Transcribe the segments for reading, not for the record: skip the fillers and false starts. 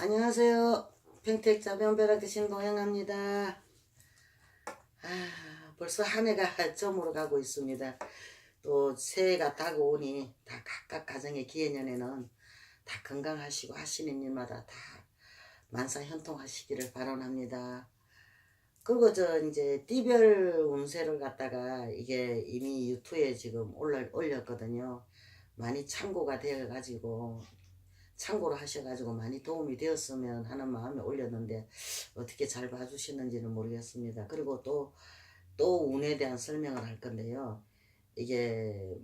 안녕하세요. 평택자 변벼락 대신 노영합니다. 벌써 한 해가 저물어 가고 있습니다. 또 새해가 다가오니 다 각각 가정의 기해년에는 다 건강하시고 하시는 일마다 다 만사현통하시기를 바라옵니다. 그리고 저 이제 띠별 운세를 갖다가 이게 이미 유튜브에 지금 올렸거든요. 많이 참고가 되어 가지고 참고로 하셔가지고 많이 도움이 되었으면 하는 마음에 올렸는데 어떻게 잘 봐주시는지는 모르겠습니다. 그리고 또 운에 대한 설명을 할 건데요. 이게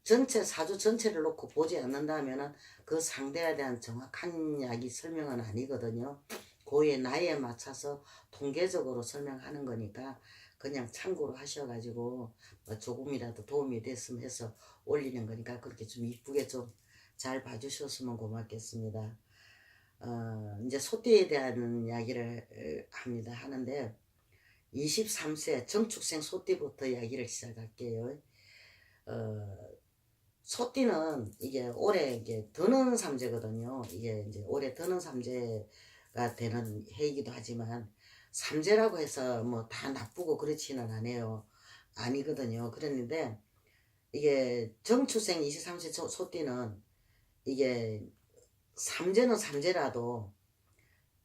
전체 사주 전체를 놓고 보지 않는다면은 그 상대에 대한 정확한 이야기 설명은 아니거든요. 그의 나이에 맞춰서 통계적으로 설명하는 거니까 그냥 참고로 하셔가지고 뭐 조금이라도 도움이 됐으면 해서 올리는 거니까 그렇게 좀 이쁘게 좀 잘 봐주셨으면 고맙겠습니다. 이제 소띠에 대한 이야기를 하는데 23세 정축생 소띠부터 이야기를 시작할게요. 소띠는 이게 올해 이게 드는 삼재거든요. 이게 이제 올해 드는 삼재가 되는 해이기도 하지만 삼재라고 해서 뭐 다 나쁘고 그렇지는 않아요. 아니거든요. 그랬는데 이게 정축생 23세 소띠는 이게 삼재는 삼재라도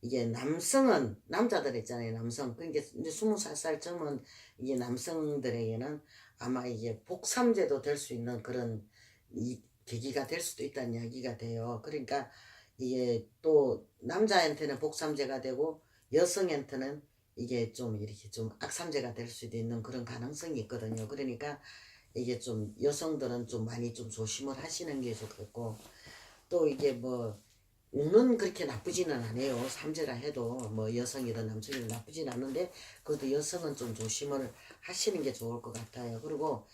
이게 남성은 남자들 있잖아요. 남성 그러니까 이제 20살 젊은 이게 남성들에게는 아마 이게 복삼재도 될 수 있는 그런 이 계기가 될 수도 있다는 이야기가 돼요. 그러니까 이게 또 남자한테는 복삼재가 되고 여성한테는 이게 좀 이렇게 좀 악삼재가 될 수도 있는 그런 가능성이 있거든요. 그러니까 이게 좀 여성들은 좀 많이 좀 조심을 하시는 게 좋겠고 또 이게 뭐 운은 그렇게 나쁘지는 않아요. 삼재라 해도 뭐 여성이든 남성이든 나쁘진 않은데 그것도 여성은 좀 조심을 하시는 게 좋을 것 같아요. 그리고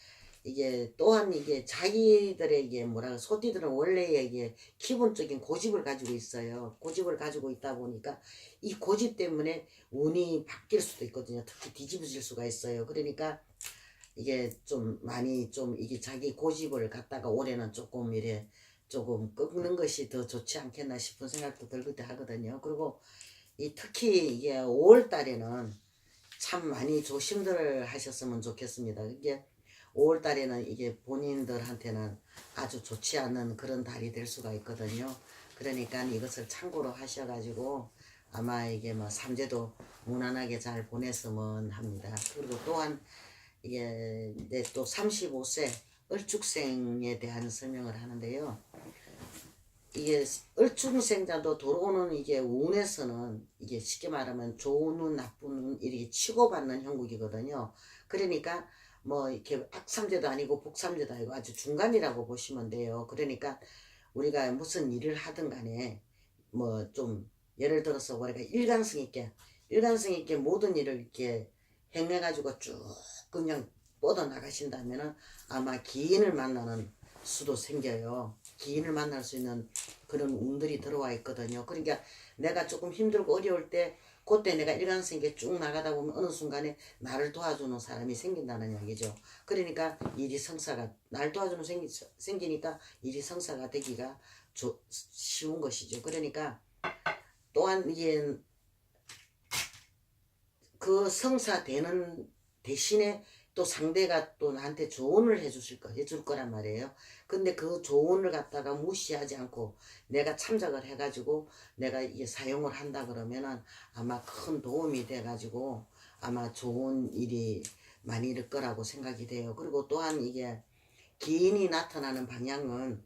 이게 또한 이게 자기들에게 뭐라 소띠들은 원래 이게 기본적인 고집을 가지고 있어요. 고집을 가지고 있다 보니까 이 고집 때문에 운이 바뀔 수도 있거든요. 특히 뒤집어질 수가 있어요. 그러니까 이게 좀 많이 좀 이게 자기 고집을 갖다가 올해는 조금 이래 조금 꺾는 것이 더 좋지 않겠나 싶은 생각도 들기도 하거든요. 그리고 특히 이게 5월 달에는 참 많이 조심들 하셨으면 좋겠습니다. 이게 5월 달에는 이게 본인들한테는 아주 좋지 않은 그런 달이 될 수가 있거든요. 그러니까 이것을 참고로 하셔가지고 아마 이게 뭐 삼재도 무난하게 잘 보냈으면 합니다. 그리고 또한 이게 또 35세 을축생에 대한 설명을 하는데요. 이게 을축생자도 들어오는 이게 운에서는 이게 쉽게 말하면 좋은 운 나쁜 운 이렇게 치고받는 형국이거든요. 그러니까 뭐 이렇게 악삼재도 아니고 복삼재도 아니고 아주 중간이라고 보시면 돼요. 그러니까 우리가 무슨 일을 하든 간에 뭐 좀 예를 들어서 우리가 일관성 있게 모든 일을 이렇게 행해가지고 쭉 그냥 뻗어 나가신다면은 아마 기인을 만나는 수도 생겨요. 기인을 만날 수 있는 그런 운들이 들어와 있거든요. 그러니까 내가 조금 힘들고 어려울 때 그때 내가 일관성 있게 쭉 나가다 보면 어느 순간에 나를 도와주는 사람이 생긴다는 얘기죠. 그러니까 일이 성사가 날 도와주는 생기니까 일이 성사가 되기가 쉬운 것이죠. 그러니까 또한 이게 그 성사되는 대신에 또 상대가 또 나한테 조언을 해줄 거란 말이에요. 근데 그 조언을 갖다가 무시하지 않고 내가 참작을 해가지고 내가 이게 사용을 한다 그러면은 아마 큰 도움이 돼가지고 아마 좋은 일이 많이 일 거라고 생각이 돼요. 그리고 또한 이게 기인이 나타나는 방향은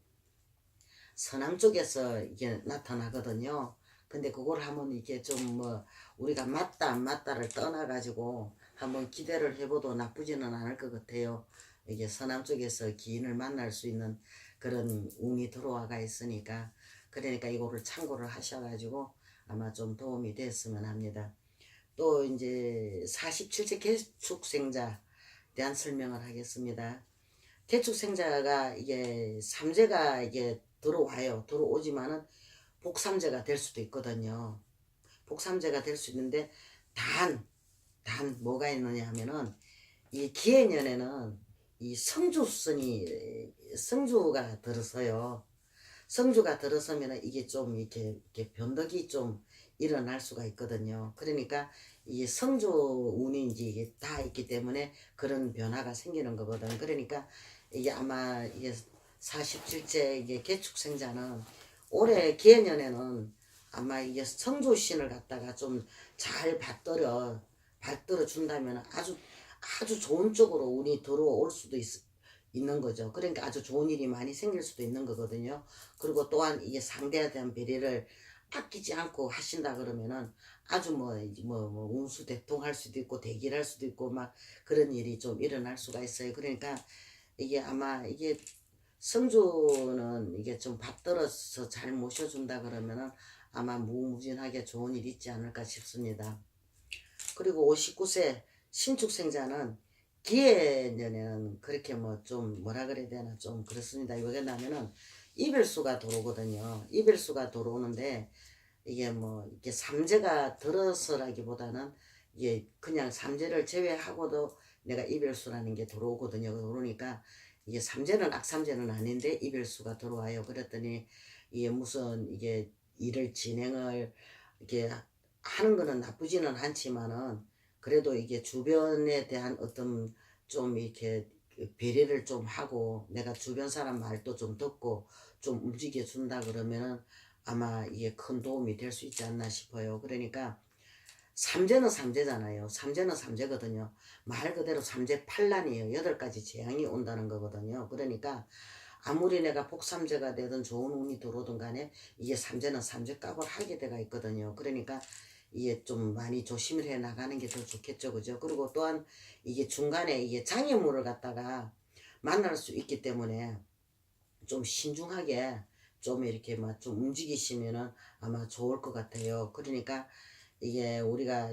서남 쪽에서 이게 나타나거든요. 근데 그걸 한번 이게 좀 뭐 우리가 맞다 안 맞다를 떠나가지고 한번 기대를 해봐도 나쁘지는 않을 것 같아요. 이게 서남 쪽에서 기인을 만날 수 있는 그런 운이 들어와가 있으니까 그러니까 이거를 참고를 하셔가지고 아마 좀 도움이 됐으면 합니다. 또 이제 47세 개축생자 대한 설명을 하겠습니다. 개축생자가 이게 삼재가 이게 들어오지만은 복삼재가 될 수도 있거든요. 복삼재가 될 수 있는데 단 뭐가 있느냐 하면은 이 기해년에는 이 성주가 들어서요. 성주가 들어서면 이게 좀 이렇게 변덕이 좀 일어날 수가 있거든요. 그러니까 이게 성주 운인지 이게 다 있기 때문에 그런 변화가 생기는 거거든. 그러니까 이게 아마 이게 47제 이게 개축생자는 올해 기해년에는 아마 이게 성주신을 갖다가 좀 잘 받들어 준다면 아주 좋은 쪽으로 운이 들어올 수도 있는 거죠. 그러니까 아주 좋은 일이 많이 생길 수도 있는 거거든요. 그리고 또한 이게 상대에 대한 배려를 아끼지 않고 하신다 그러면은 아주 뭐 운수대통할 수도 있고 대기할 수도 있고 막 그런 일이 좀 일어날 수가 있어요. 그러니까 이게 아마 이게 성주는 이게 좀 받들어서 잘 모셔준다 그러면은 아마 무궁무진하게 좋은 일이 있지 않을까 싶습니다. 그리고 59세 신축생자는 기해년에는 그렇게 뭐 좀 뭐라 그래야 되나 좀 그렇습니다. 왜 그러냐면은 이별수가 들어오거든요. 이별수가 들어오는데 이게 뭐 이게 삼재가 들어서라기보다는 이게 그냥 삼재를 제외하고도 내가 이별수라는 게 들어오거든요. 그러니까 이게 삼재는 악삼재는 아닌데 이별수가 들어와요. 그랬더니 이게 무슨 이게 일을 진행을 이게 하는 거는 나쁘지는 않지만은 그래도 이게 주변에 대한 어떤 좀 이렇게 배려를 좀 하고 내가 주변 사람 말도 좀 듣고 좀 움직여 준다 그러면은 아마 이게 큰 도움이 될 수 있지 않나 싶어요. 그러니까 삼재는 삼재잖아요. 삼재는 삼재거든요. 말 그대로 삼재 팔란이에요. 8가지 재앙이 온다는 거거든요. 그러니까 아무리 내가 복삼재가 되든 좋은 운이 들어오든 간에 이게 삼재는 삼재값을 하게 돼가 있거든요. 그러니까 이게 좀 많이 조심을 해 나가는 게 더 좋겠죠. 그죠? 그리고 또한 이게 중간에 이게 장애물을 갖다가 만날 수 있기 때문에 좀 신중하게 좀 이렇게 막 좀 움직이시면은 아마 좋을 것 같아요. 그러니까 이게 우리가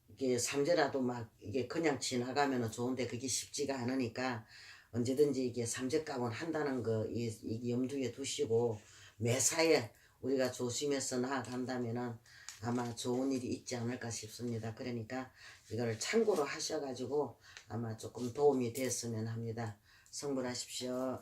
이게 삼재라도 막 이게 그냥 지나가면은 좋은데 그게 쉽지가 않으니까 언제든지 이게 삼재감을 한다는 거 이 염두에 두시고 매사에 우리가 조심해서 나아간다면은 아마 좋은 일이 있지 않을까 싶습니다. 그러니까 이걸 참고로 하셔가지고 아마 조금 도움이 됐으면 합니다. 성불하십시오.